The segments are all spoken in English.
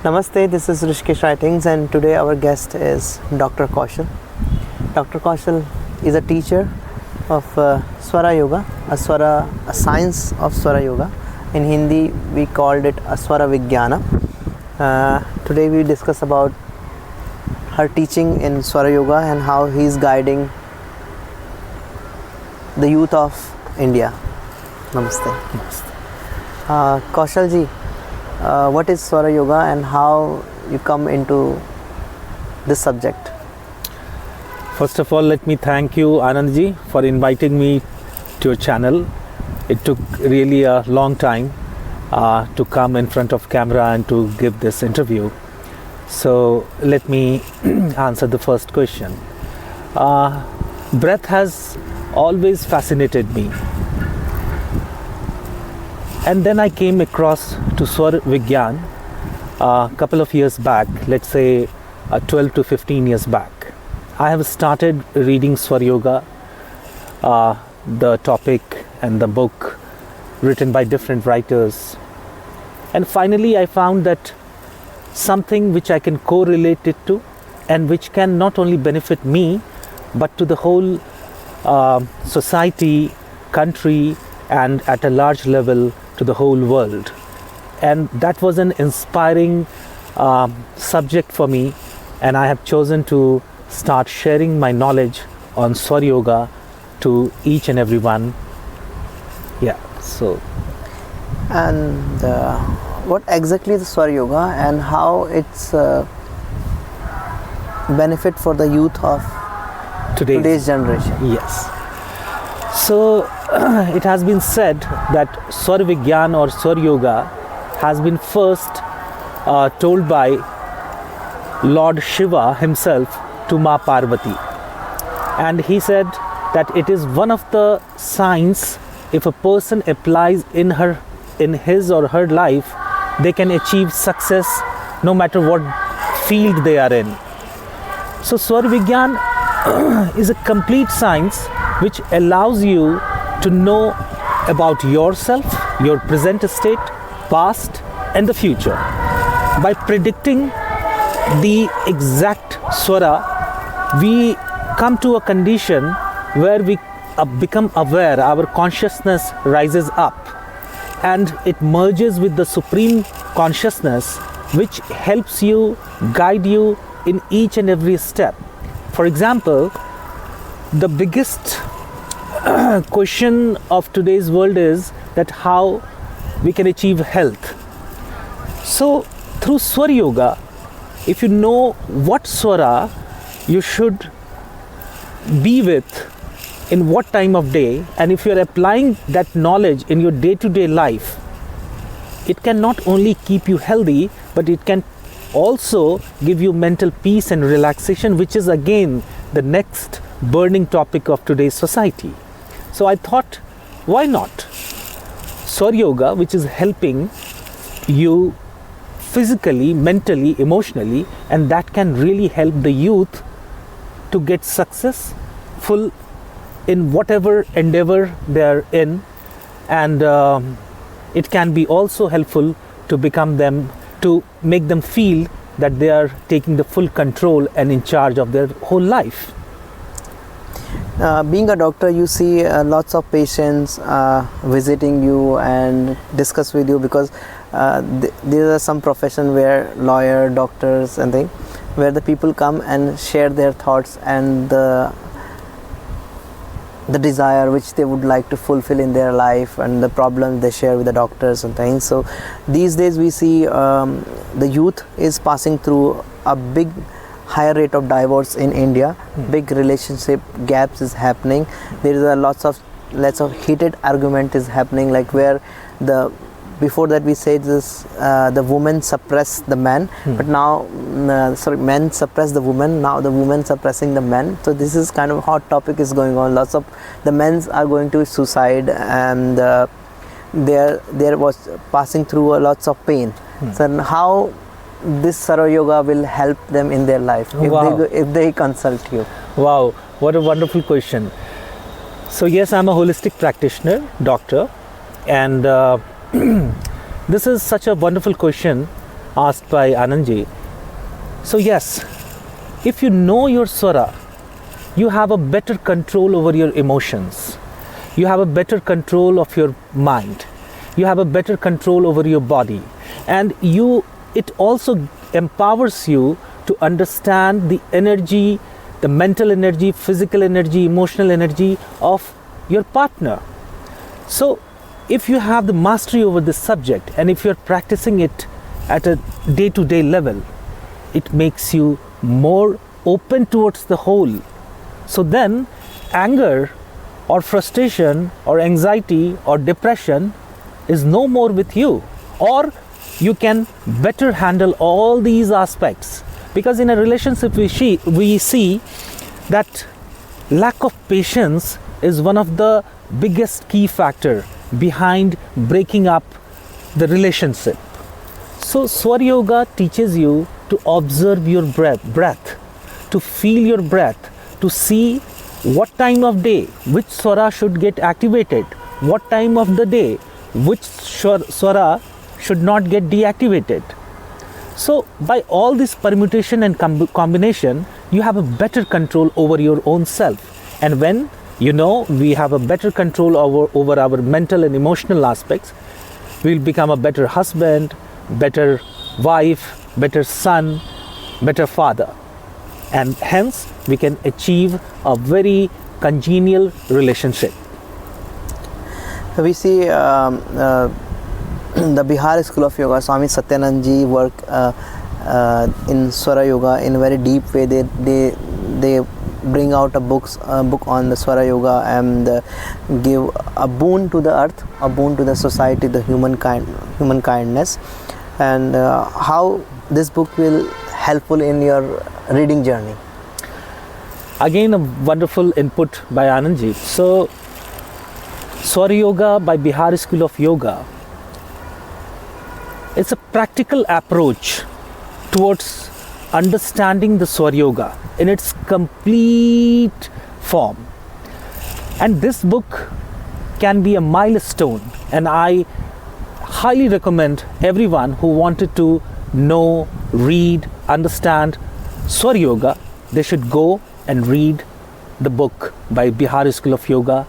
Namaste, this is Rishikesh Writings, and today our guest is Dr. Kushal. Dr. Kushal is a teacher of Swara Yoga, a science of Swara Yoga. In Hindi, we called it a Swara Vijnana. Today we discuss about her teaching in Swara Yoga and how he is guiding the youth of India. Namaste. Kaushal ji, what is Swara Yoga and how you come into this subject? First of all, let me thank you, Anand ji, for inviting me to your channel. It took really a long time to come in front of camera and to give this interview. So let me answer the first question. Breath has always fascinated me. And then I came across to Swara Vigyan a couple of years back, let's say 12 to 15 years back. I have started reading Swara Yoga, the topic and the book written by different writers. And finally I found that something which I can correlate it to and which can not only benefit me but to the whole society, country, and at a large level to the whole world. And that was an inspiring subject for me, and I have chosen to start sharing my knowledge on Swara Yoga to each and everyone. And what exactly is Swara Yoga and how it's benefit for the youth of today's generation? Yes. So it has been said that Swara Vigyan or Swara Yoga has been first told by Lord Shiva himself to Ma Parvati, and he said that it is one of the signs if a person applies in his or her life, they can achieve success no matter what field they are in. So Swara Vigyan is a complete science which allows you to know about yourself, your present state, past and the future. By predicting the exact swara, we come to a condition where we become aware, our consciousness rises up and it merges with the supreme consciousness, which helps you, guide you in each and every step. For example, the biggest question of today's world is that how we can achieve health. So through Swara Yoga, if you know what swara you should be with in what time of day, and if you are applying that knowledge in your day-to-day life, it can not only keep you healthy, but it can also give you mental peace and relaxation, which is again the next burning topic of today's society. So I thought, why not? Swara Yoga, which is helping you physically, mentally, emotionally, and that can really help the youth to get successful in whatever endeavor they are in, and it can be also helpful to to make them feel that they are taking the full control and in charge of their whole life. Being a doctor, you see lots of patients visiting you and discuss with you, because there are some profession where lawyer, doctors and things, where the people come and share their thoughts and the desire which they would like to fulfill in their life and the problems they share with the doctors and things. So these days we see the youth is passing through a big higher rate of divorce in India. Big relationship gaps is happening. There is a lots of heated argument is happening, like where before that we said this the women suppress the man, but now men suppress the woman, now the women suppressing the men. So this is kind of hot topic is going on. Lots of the men are going to suicide, and there was passing through lots of pain. So how this Swara Yoga will help them in their life if they consult you? Wow, what a wonderful question. So yes, I'm a holistic practitioner, doctor, and this is such a wonderful question asked by Anandji. So yes, if you know your Swara, you have a better control over your emotions. You have a better control of your mind. You have a better control over your body. And it also empowers you to understand the energy, the mental energy, physical energy, emotional energy of your partner. So if you have the mastery over this subject, and if you're practicing it at a day-to-day level, it makes you more open towards the whole. So then anger or frustration or anxiety or depression is no more with you, or you can better handle all these aspects. Because in a relationship we see that lack of patience is one of the biggest key factor behind breaking up the relationship. So Swara Yoga teaches you to observe your breath, to feel your breath, to see what time of day which Swara should get activated, what time of the day which Swara should not get deactivated. So by all this permutation and combination, you have a better control over your own self. And when we have a better control over our mental and emotional aspects, we'll become a better husband, better wife, better son, better father. And hence we can achieve a very congenial relationship. We see the Bihar School of Yoga, Swami Satyanand ji work in Swara Yoga in a very deep way. They bring out a book on the Swara Yoga and give a boon to the earth, a boon to the society, the human kindness, and how this book will helpful in your reading journey. Again, a wonderful input by Anandji. So Swara Yoga by Bihar School of Yoga, it's a practical approach towards understanding the Swara Yoga in its complete form. And this book can be a milestone, and I highly recommend everyone who wanted to know, read, understand Swara Yoga, they should go and read the book by Bihar School of Yoga.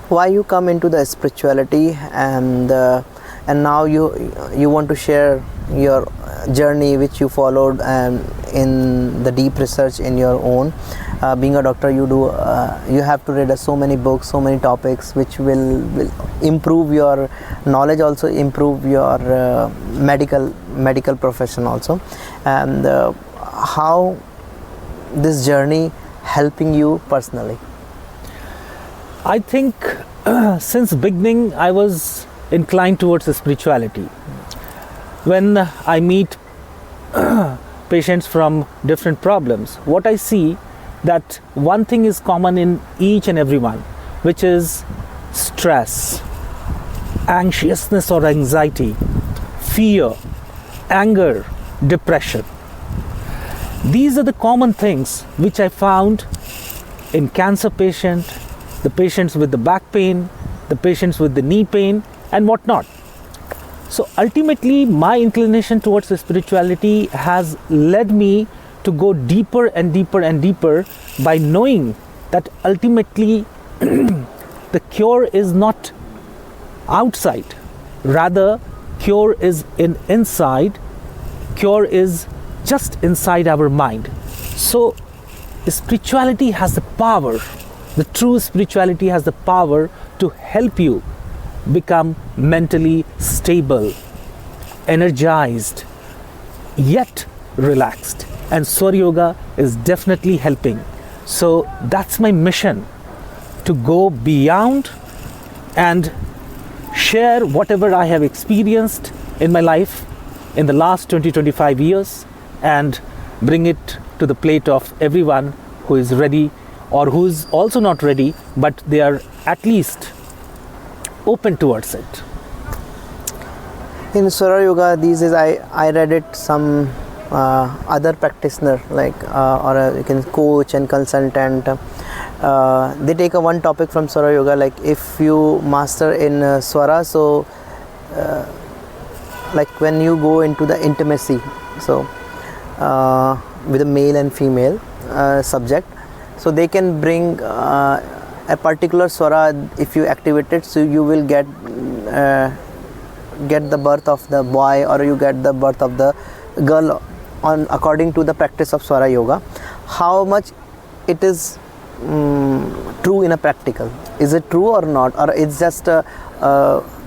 Why you come into the spirituality, and now you want to share your journey which you followed in the deep research in your own. Being a doctor, you have to read so many books, so many topics which will improve your knowledge, also improve your medical profession also. And how this journey helping you personally? I think since beginning I was inclined towards the spirituality. When I meet patients from different problems, what I see that one thing is common in each and everyone, which is stress, anxiousness or anxiety, fear, anger, depression. These are the common things which I found in cancer patient, the patients with the back pain, the patients with the knee pain and whatnot. So ultimately my inclination towards the spirituality has led me to go deeper and deeper and deeper by knowing that ultimately the cure is not outside, rather cure is inside, cure is just inside our mind. So spirituality has the power, the true spirituality has the power to help you become mentally stable, energized, yet relaxed. And Swara Yoga is definitely helping. So that's my mission, to go beyond and share whatever I have experienced in my life in the last 20-25 years and bring it to the plate of everyone who is ready or who is also not ready, but they are at least open towards it. In Swara Yoga these days, I read it some other practitioner like you can coach and consultant. They take one topic from Swara Yoga, like if you master in Swara, so like when you go into the intimacy, so with a male and female subject, so they can bring a particular swara. If you activate it, so you will get the birth of the boy, or you get the birth of the girl on according to the practice of Swara yoga. How much it is true in a practical? Is it true or not, or it's just a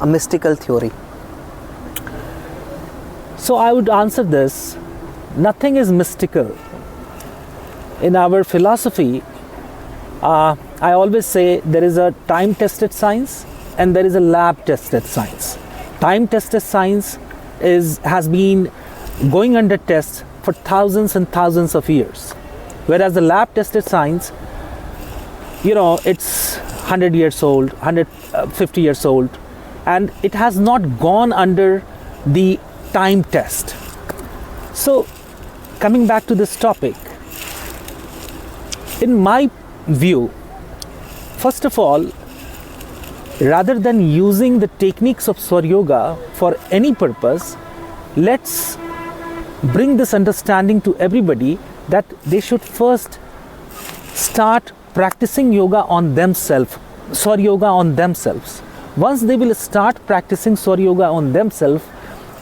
mystical theory? So I would answer this: nothing is mystical. In our philosophy, I always say there is a time-tested science and there is a lab-tested science. Time-tested science has been going under test for thousands and thousands of years, whereas the lab-tested science, it's 100 years old, 150 years old, and it has not gone under the time test. So, coming back to this topic, in my view, first of all, rather than using the techniques of Swara Yoga for any purpose, let's bring this understanding to everybody that they should first start practicing yoga on themselves, Swara Yoga on themselves. Once they will start practicing Swara Yoga on themselves,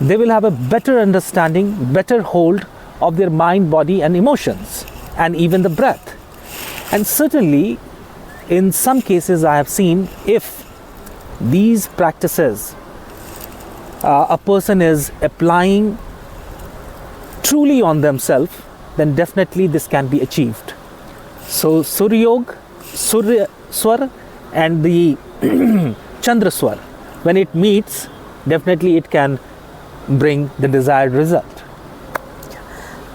they will have a better understanding, better hold of their mind, body and emotions, and even the breath. And certainly, in some cases I have seen, if these practices a person is applying truly on themselves, then definitely this can be achieved. So Surya Yoga, Surya Swara and the Chandra Swara, when it meets, definitely it can bring the desired result.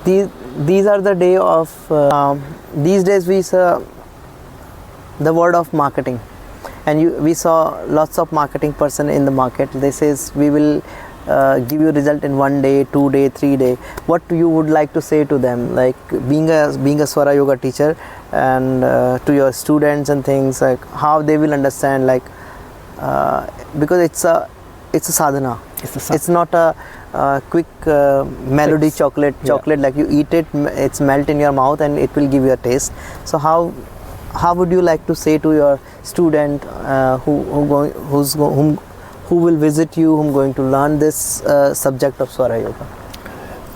These are the day of these days we saw the word of marketing, and we saw lots of marketing person in the market. They says we will give you result in 1 day, 2 day, 3 day. What you would like to say to them, like being a Swara Yoga teacher, and to your students and things, like how they will understand, like because it's a sadhana. It's not a quick melody chocolate like you eat it, it's melt in your mouth and it will give you a taste. So how would you like to say to your student who will visit you, whom going to learn this subject of Swara Yoga?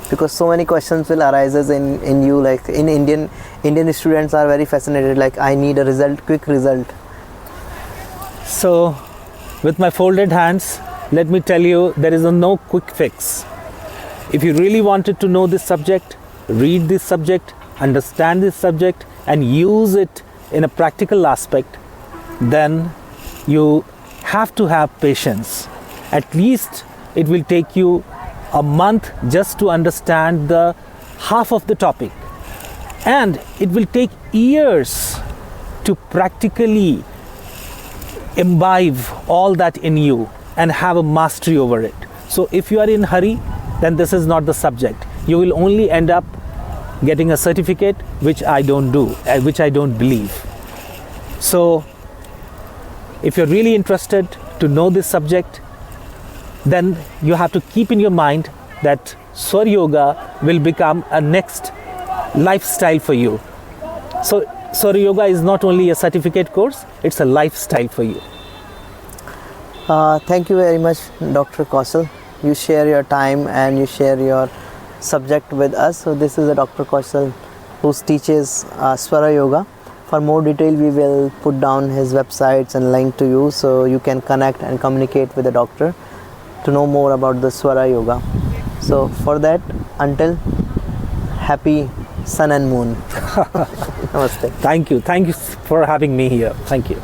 Because so many questions will arises in you, like in Indian students are very fascinated, like I need a result, quick result. So with my folded hands, let me tell you, there is no quick fix. If you really wanted to know this subject, read this subject, understand this subject and use it in a practical aspect, then you have to have patience. At least it will take you a month just to understand the half of the topic, and it will take years to practically imbibe all that in you and have a mastery over it. So if you are in hurry, then this is not the subject. You will only end up getting a certificate, which I don't do, which I don't believe. So if you're really interested to know this subject, then you have to keep in your mind that Swara Yoga will become a next lifestyle for you. So Swara Yoga is not only a certificate course, it's a lifestyle for you. Thank you very much, Dr. Kushal. You share your time and you share your subject with us. So this is a Dr. Kushal who teaches Swara Yoga. For more detail, we will put down his websites and link to you, so you can connect and communicate with the doctor to know more about the Swara Yoga. So for that, until happy sun and moon. Namaste. Thank you for having me here. Thank you.